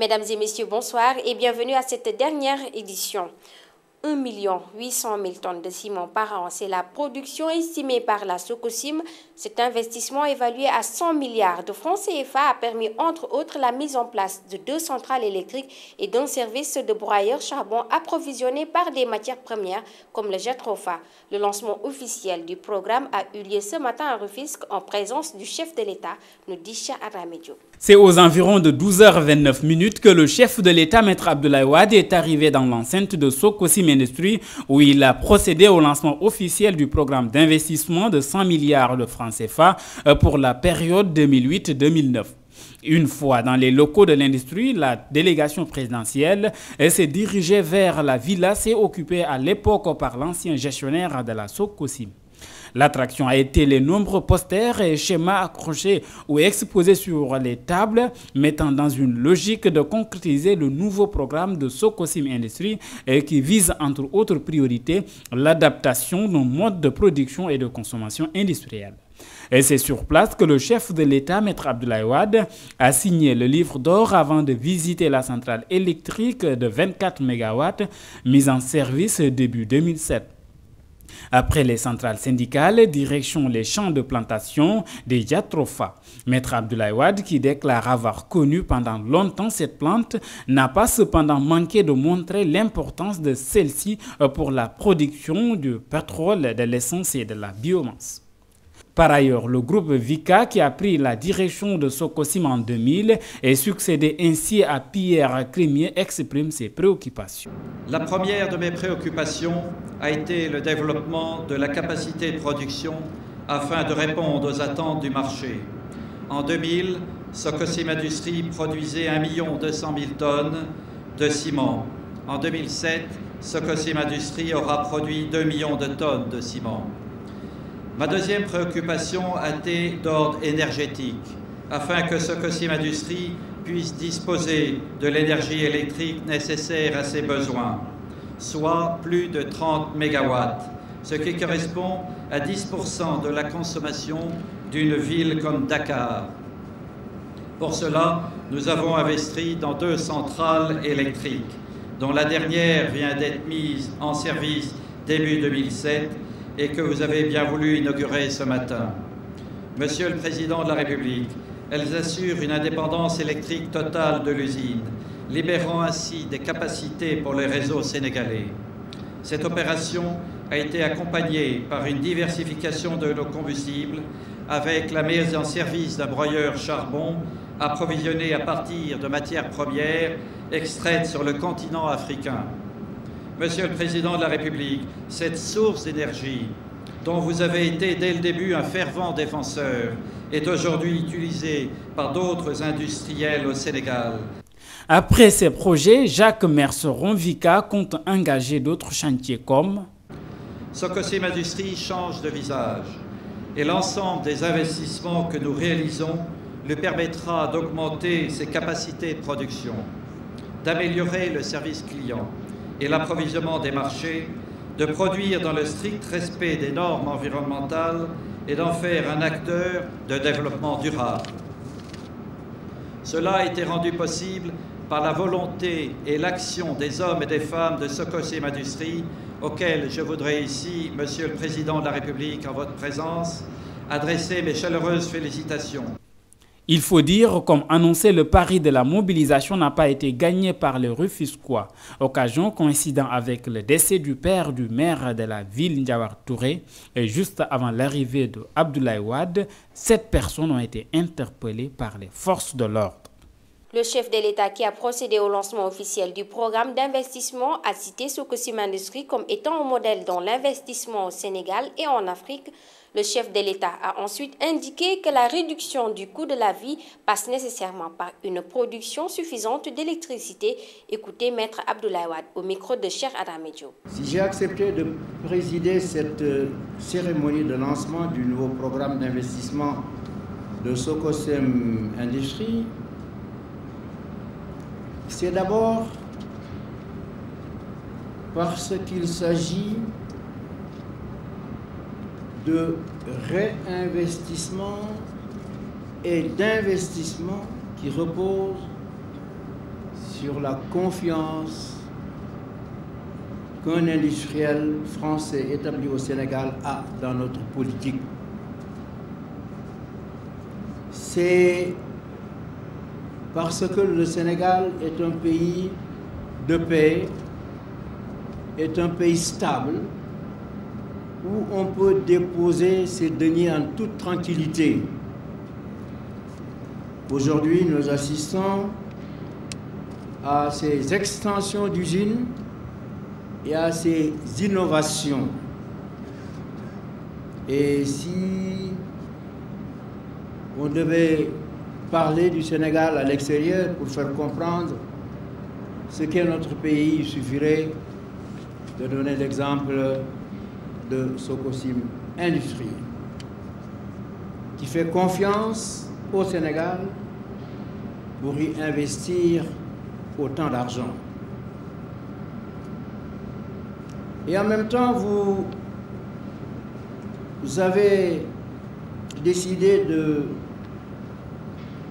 Mesdames et messieurs, bonsoir et bienvenue à cette dernière édition. 1 800 000 tonnes de ciment par an, c'est la production estimée par la Sococim. Cet investissement évalué à 100 milliards de francs CFA a permis entre autres la mise en place de 2 centrales électriques et d'un service de broyeur charbon approvisionné par des matières premières comme le Jetrofa. Le lancement officiel du programme a eu lieu ce matin à Rufisque en présence du chef de l'État, nous dit Cheikh Adramé Diop. C'est aux environs de 12h29 que le chef de l'État, Maître Abdoulaye Wade, est arrivé dans l'enceinte de Sococim Industries où il a procédé au lancement officiel du programme d'investissement de 100 milliards de francs CFA pour la période 2008-2009. Une fois dans les locaux de l'industrie, la délégation présidentielle s'est dirigée vers la villa occupée à l'époque par l'ancien gestionnaire de la Sococim. L'attraction a été les nombreux posters et schémas accrochés ou exposés sur les tables, mettant dans une logique de concrétiser le nouveau programme de Sococim Industries qui vise entre autres priorités l'adaptation d'un mode de production et de consommation industrielle. Et c'est sur place que le chef de l'État, Maître Abdoulaye Wade, a signé le livre d'or avant de visiter la centrale électrique de 24 MW mise en service début 2007. Après les centrales syndicales, direction les champs de plantation des Jetrofa. Maître Abdoulaye Wade, qui déclare avoir connu pendant longtemps cette plante, n'a pas cependant manqué de montrer l'importance de celle-ci pour la production du pétrole, de l'essence et de la biomasse. Par ailleurs, le groupe Vicat, qui a pris la direction de Sococim en 2000 et succédé ainsi à Pierre Crémier, exprime ses préoccupations. La première de mes préoccupations a été le développement de la capacité de production afin de répondre aux attentes du marché. En 2000, Sococim Industries produisait 1 200 000 tonnes de ciment. En 2007, Sococim Industries aura produit 2 millions de tonnes de ciment. Ma deuxième préoccupation a été d'ordre énergétique, afin que Sococim Industries puisse disposer de l'énergie électrique nécessaire à ses besoins, soit plus de 30 MW, ce qui correspond à 10% de la consommation d'une ville comme Dakar. Pour cela, nous avons investi dans 2 centrales électriques, dont la dernière vient d'être mise en service début 2007, et que vous avez bien voulu inaugurer ce matin. Monsieur le Président de la République, elles assurent une indépendance électrique totale de l'usine, libérant ainsi des capacités pour les réseaux sénégalais. Cette opération a été accompagnée par une diversification de nos combustibles avec la mise en service d'un broyeur charbon approvisionné à partir de matières premières extraites sur le continent africain. Monsieur le Président de la République, cette source d'énergie dont vous avez été dès le début un fervent défenseur est aujourd'hui utilisée par d'autres industriels au Sénégal. Après ces projets, Jacques Merceron-Vicat compte engager d'autres chantiers comme Sococim Industries change de visage et l'ensemble des investissements que nous réalisons lui permettra d'augmenter ses capacités de production, d'améliorer le service client et l'approvisionnement des marchés, de produire dans le strict respect des normes environnementales et d'en faire un acteur de développement durable. Cela a été rendu possible par la volonté et l'action des hommes et des femmes de Sococim Industries, auxquels je voudrais ici, Monsieur le Président de la République, en votre présence, adresser mes chaleureuses félicitations. Il faut dire, comme annoncé, le pari de la mobilisation n'a pas été gagné par les Rufisquois. Occasion coïncidant avec le décès du père du maire de la ville, Ndiawar Touré, et juste avant l'arrivée de Abdoulaye Wade, 7 personnes ont été interpellées par les forces de l'ordre. Le chef de l'État qui a procédé au lancement officiel du programme d'investissement a cité Sococim Industries comme étant un modèle dans l'investissement au Sénégal et en Afrique. Le chef de l'État a ensuite indiqué que la réduction du coût de la vie passe nécessairement par une production suffisante d'électricité. Écoutez Maître Abdoulaye Wade au micro de Cheikh Adramé Diop. Si j'ai accepté de présider cette cérémonie de lancement du nouveau programme d'investissement de Sococim Industries, c'est d'abord parce qu'il s'agit de réinvestissement et d'investissement qui reposent sur la confiance qu'un industriel français établi au Sénégal a dans notre politique. C'est parce que le Sénégal est un pays de paix, est un pays stable, où on peut déposer ses deniers en toute tranquillité. Aujourd'hui, nous assistons à ces extensions d'usines et à ces innovations. Et si on devait parler du Sénégal à l'extérieur pour faire comprendre ce qu'est notre pays, il suffirait de donner l'exemple de Sococim Industrie, qui fait confiance au Sénégal pour y investir autant d'argent. Et en même temps, vous avez décidé de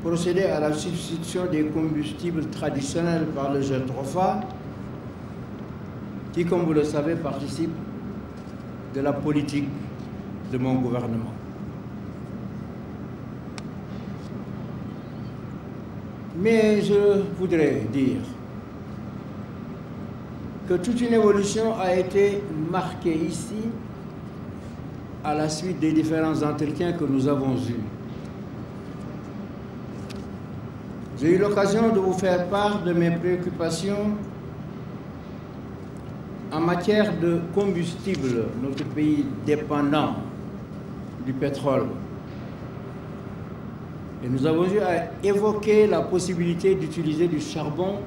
procéder à la substitution des combustibles traditionnels par le Jeutrofa, qui, comme vous le savez, participe de la politique de mon gouvernement. Mais je voudrais dire que toute une évolution a été marquée ici à la suite des différents entretiens que nous avons eus. J'ai eu l'occasion de vous faire part de mes préoccupations en matière de combustible, notre pays dépendant du pétrole. Et nous avons eu à évoquer la possibilité d'utiliser du charbon,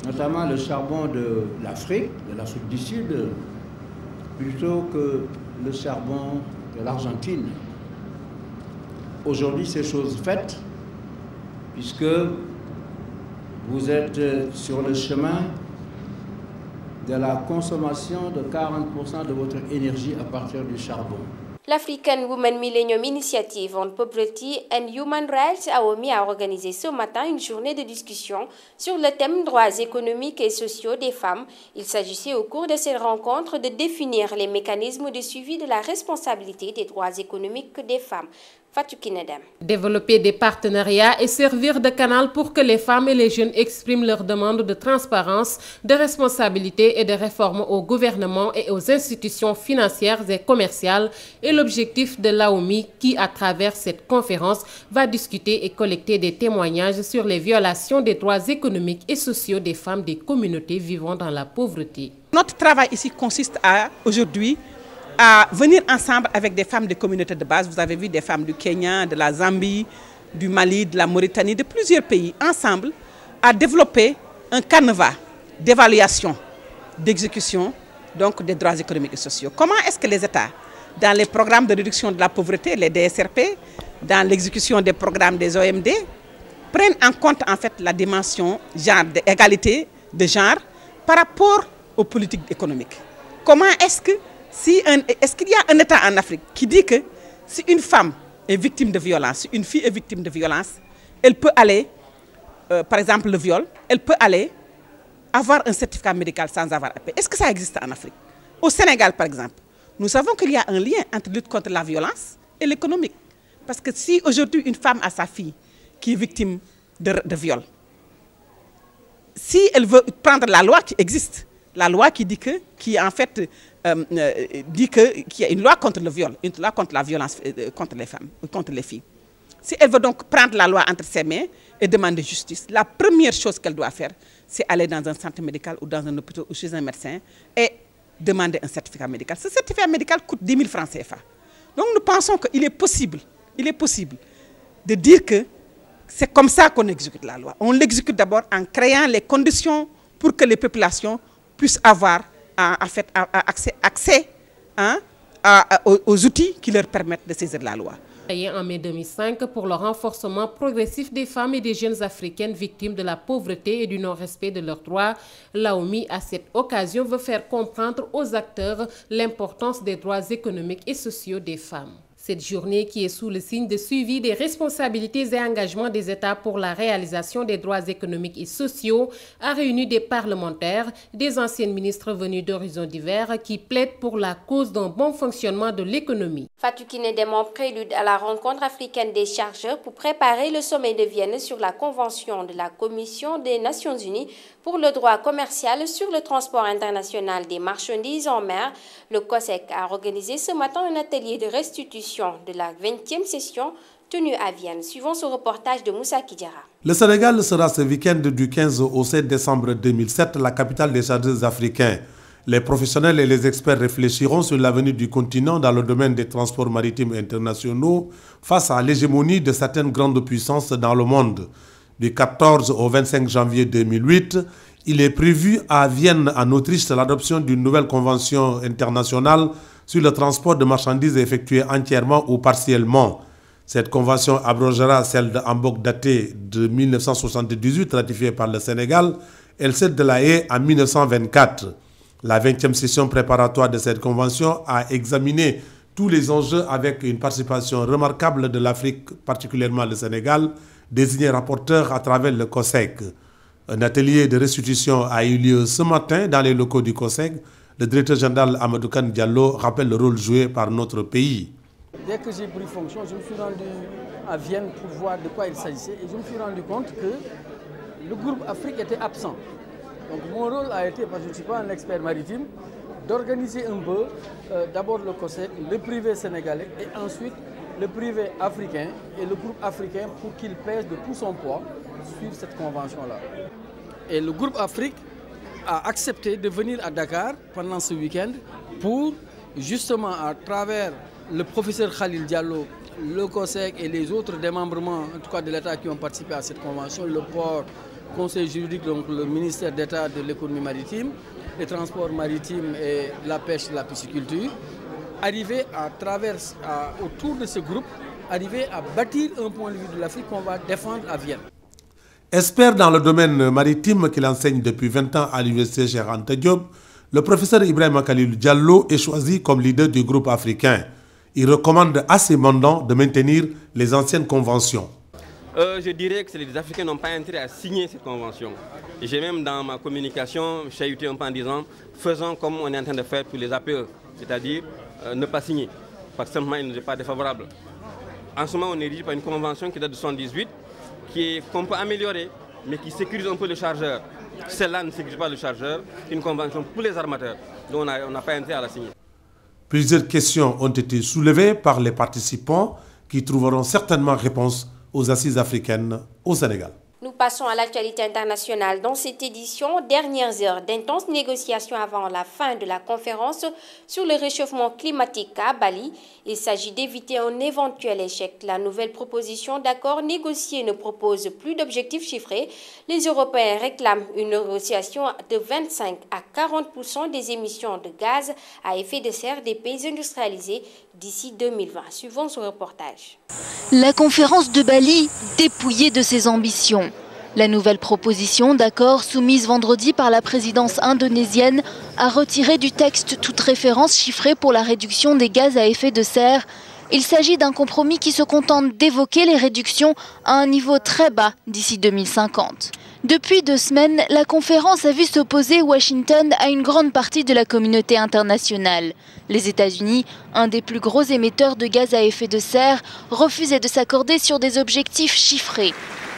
notamment le charbon de l'Afrique du Sud, plutôt que le charbon de l'Argentine. Aujourd'hui, c'est chose faite, puisque vous êtes sur le chemin de la consommation de 40% de votre énergie à partir du charbon. L'African Women Millennium Initiative on Poverty and Human Rights AWOMI a organisé ce matin une journée de discussion sur le thème droits économiques et sociaux des femmes. Il s'agissait au cours de cette rencontre de définir les mécanismes de suivi de la responsabilité des droits économiques des femmes. Fatou Kinedem. Développer des partenariats et servir de canal pour que les femmes et les jeunes expriment leurs demandes de transparence, de responsabilité et de réforme au gouvernement et aux institutions financières et commerciales est l'objectif de l'AWOMI qui, à travers cette conférence, va discuter et collecter des témoignages sur les violations des droits économiques et sociaux des femmes des communautés vivant dans la pauvreté. Notre travail ici consiste aujourd'hui à venir ensemble avec des femmes des communautés de base. Vous avez vu des femmes du Kenya, de la Zambie, du Mali, de la Mauritanie, de plusieurs pays, ensemble, à développer un canevas d'évaluation, d'exécution donc des droits économiques et sociaux. Comment est-ce que les États, dans les programmes de réduction de la pauvreté, les DSRP, dans l'exécution des programmes des OMD, prennent en compte en fait la dimension genre d'égalité de genre par rapport aux politiques économiques. Comment est-ce qu'il y a un État en Afrique qui dit que si une femme est victime de violence, si une fille est victime de violence, elle peut aller, par exemple le viol, elle peut aller avoir un certificat médical sans avoir à payer. Est-ce que ça existe en Afrique? Au Sénégal, par exemple, nous savons qu'il y a un lien entre la lutte contre la violence et l'économique. Parce que si aujourd'hui une femme a sa fille qui est victime de viol, si elle veut prendre la loi qui existe, la loi qui dit que, qui en fait qu'il y a une loi contre le viol, une loi contre la violence contre les femmes, contre les filles. Si elle veut donc prendre la loi entre ses mains et demander justice, la première chose qu'elle doit faire, c'est aller dans un centre médical ou dans un hôpital ou chez un médecin et demander un certificat médical. Ce certificat médical coûte 10 000 francs CFA. Donc nous pensons qu'il est possible de dire que c'est comme ça qu'on exécute la loi. On l'exécute d'abord en créant les conditions pour que les populations puissent avoir accès aux outils qui leur permettent de saisir la loi. En mai 2005 pour le renforcement progressif des femmes et des jeunes africaines victimes de la pauvreté et du non-respect de leurs droits, l'AWOMI, à cette occasion, veut faire comprendre aux acteurs l'importance des droits économiques et sociaux des femmes. Cette journée, qui est sous le signe de suivi des responsabilités et engagements des États pour la réalisation des droits économiques et sociaux, a réuni des parlementaires, des anciens ministres venus d'horizons divers qui plaident pour la cause d'un bon fonctionnement de l'économie. Fatou Kiné Demba prélude à la rencontre africaine des chargeurs pour préparer le sommet de Vienne sur la convention de la Commission des Nations Unies pour le droit commercial sur le transport international des marchandises en mer. Le COSEC a organisé ce matin un atelier de restitution de la 20e session tenue à Vienne, suivant ce reportage de Moussa Kidjara. Le Sénégal sera ce week-end du 15 au 7 décembre 2007 la capitale des chargeurs africains. Les professionnels et les experts réfléchiront sur l'avenir du continent dans le domaine des transports maritimes internationaux face à l'hégémonie de certaines grandes puissances dans le monde. Du 14 au 25 janvier 2008, il est prévu à Vienne, en Autriche, l'adoption d'une nouvelle convention internationale sur le transport de marchandises effectué entièrement ou partiellement. Cette convention abrogera celle de Hambourg datée de 1978, ratifiée par le Sénégal, et celle de La Haye en 1924. La 20e session préparatoire de cette convention a examiné tous les enjeux avec une participation remarquable de l'Afrique, particulièrement le Sénégal, désigné rapporteur à travers le COSEC. Un atelier de restitution a eu lieu ce matin dans les locaux du COSEC. Le directeur général Amadou Kane Diallo rappelle le rôle joué par notre pays. Dès que j'ai pris fonction, je me suis rendu à Vienne pour voir de quoi il s'agissait et je me suis rendu compte que le groupe Afrique était absent. Donc mon rôle a été, parce que je ne suis pas un expert maritime, d'organiser un peu d'abord le COSEC, le privé sénégalais et ensuite le privé africain et le groupe africain pour qu'il pèse de tout son poids sur cette convention-là. Et le groupe Afrique a accepté de venir à Dakar pendant ce week-end pour justement à travers le professeur Khalil Diallo, le COSEC et les autres démembrements en tout cas de l'État qui ont participé à cette convention, le port, conseil juridique, donc le ministère d'État de l'économie maritime, les transports maritimes et la pêche et la pisciculture, arriver à travers, autour de ce groupe, arriver à bâtir un point de vue de l'Afrique qu'on va défendre à Vienne. Expert dans le domaine maritime qu'il enseigne depuis 20 ans à l'université Cheikh Anta Diop, le professeur Ibrahima Khalilou Diallo est choisi comme leader du groupe africain. Il recommande à ses mandants de maintenir les anciennes conventions. Je dirais que les Africains n'ont pas intérêt à signer cette convention. J'ai même dans ma communication chahuté un peu en disant faisons comme on est en train de faire pour les APE, c'est-à-dire ne pas signer, parce que simplement il ne nous est pas défavorable. En ce moment, on est régi par une convention qui date de 1978, qu'on peut améliorer, mais qui sécurise un peu le chargeur. Celle-là ne sécurise pas le chargeur, c'est une convention pour les armateurs, donc on n'a pas intérêt à la signer. Plusieurs questions ont été soulevées par les participants qui trouveront certainement réponse aux assises africaines au Sénégal. Nous passons à l'actualité internationale. Dans cette édition, dernières heures d'intenses négociations avant la fin de la conférence sur le réchauffement climatique à Bali. Il s'agit d'éviter un éventuel échec. La nouvelle proposition d'accord négociée ne propose plus d'objectifs chiffrés. Les Européens réclament une négociation de 25 à 40% des émissions de gaz à effet de serre des pays industrialisés d'ici 2020. Suivons ce reportage. La conférence de Bali dépouillée de ses ambitions. La nouvelle proposition d'accord soumise vendredi par la présidence indonésienne a retiré du texte toute référence chiffrée pour la réduction des gaz à effet de serre. Il s'agit d'un compromis qui se contente d'évoquer les réductions à un niveau très bas d'ici 2050. Depuis 2 semaines, la conférence a vu s'opposer Washington à une grande partie de la communauté internationale. Les États-Unis, un des plus gros émetteurs de gaz à effet de serre, refusaient de s'accorder sur des objectifs chiffrés.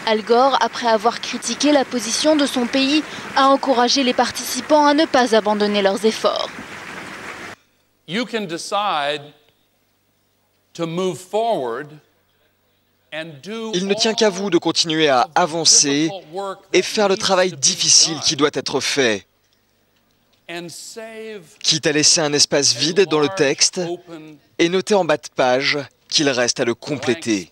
Al Gore, après avoir critiqué la position de son pays, a encouragé les participants à ne pas abandonner leurs efforts. You can decide to move forward. Il ne tient qu'à vous de continuer à avancer et faire le travail difficile qui doit être fait. Quitte à laisser un espace vide dans le texte et noter en bas de page qu'il reste à le compléter.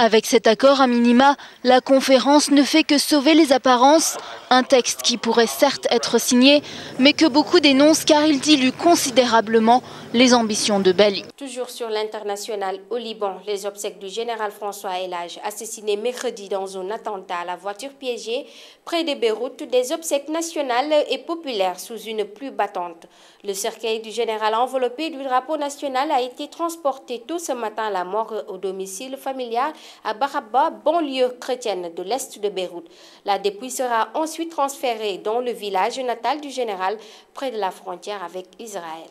Avec cet accord à minima, la conférence ne fait que sauver les apparences, un texte qui pourrait certes être signé, mais que beaucoup dénoncent car il dilue considérablement les ambitions de Bali. Toujours sur l'international au Liban, les obsèques du général François El Hadj, assassiné mercredi dans un attentat à la voiture piégée près de Beyrouth, des obsèques nationales et populaires sous une pluie battante. Le cercueil du général enveloppé du drapeau national a été transporté tôt ce matin à la mort au domicile familial à Baraba, banlieue chrétienne de l'est de Beyrouth. La dépouille sera ensuite transférée dans le village natal du général près de la frontière avec Israël.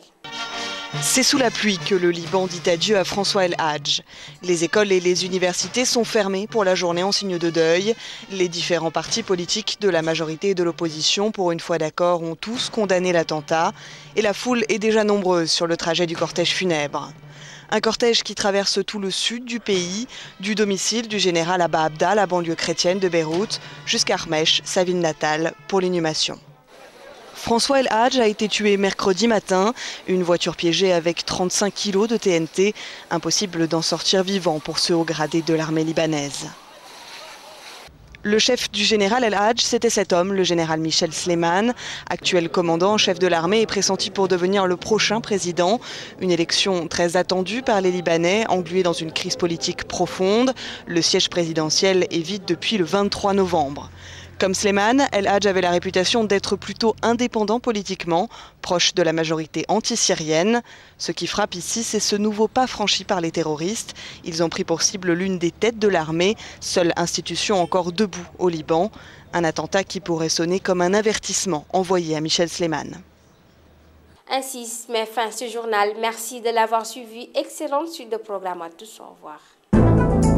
C'est sous la pluie que le Liban dit adieu à François El Hadj. Les écoles et les universités sont fermées pour la journée en signe de deuil. Les différents partis politiques de la majorité et de l'opposition, pour une fois d'accord, ont tous condamné l'attentat. Et la foule est déjà nombreuse sur le trajet du cortège funèbre. Un cortège qui traverse tout le sud du pays, du domicile du général Abba Abda, la banlieue chrétienne de Beyrouth, jusqu'à Armèche, sa ville natale, pour l'inhumation. François El Hadj a été tué mercredi matin, une voiture piégée avec 35 kilos de TNT. Impossible d'en sortir vivant pour ce haut gradé de l'armée libanaise. Le chef du général El Hadj, c'était cet homme, le général Michel Sleiman, actuel commandant en chef de l'armée et pressenti pour devenir le prochain président. Une élection très attendue par les Libanais, englués dans une crise politique profonde. Le siège présidentiel est vide depuis le 23 novembre. Comme Sleiman, El Hadj avait la réputation d'être plutôt indépendant politiquement, proche de la majorité anti-syrienne. Ce qui frappe ici, c'est ce nouveau pas franchi par les terroristes. Ils ont pris pour cible l'une des têtes de l'armée, seule institution encore debout au Liban. Un attentat qui pourrait sonner comme un avertissement envoyé à Michel Sleiman. Ainsi met fin ce journal. Merci de l'avoir suivi. Excellente suite de programme à tous. Au revoir.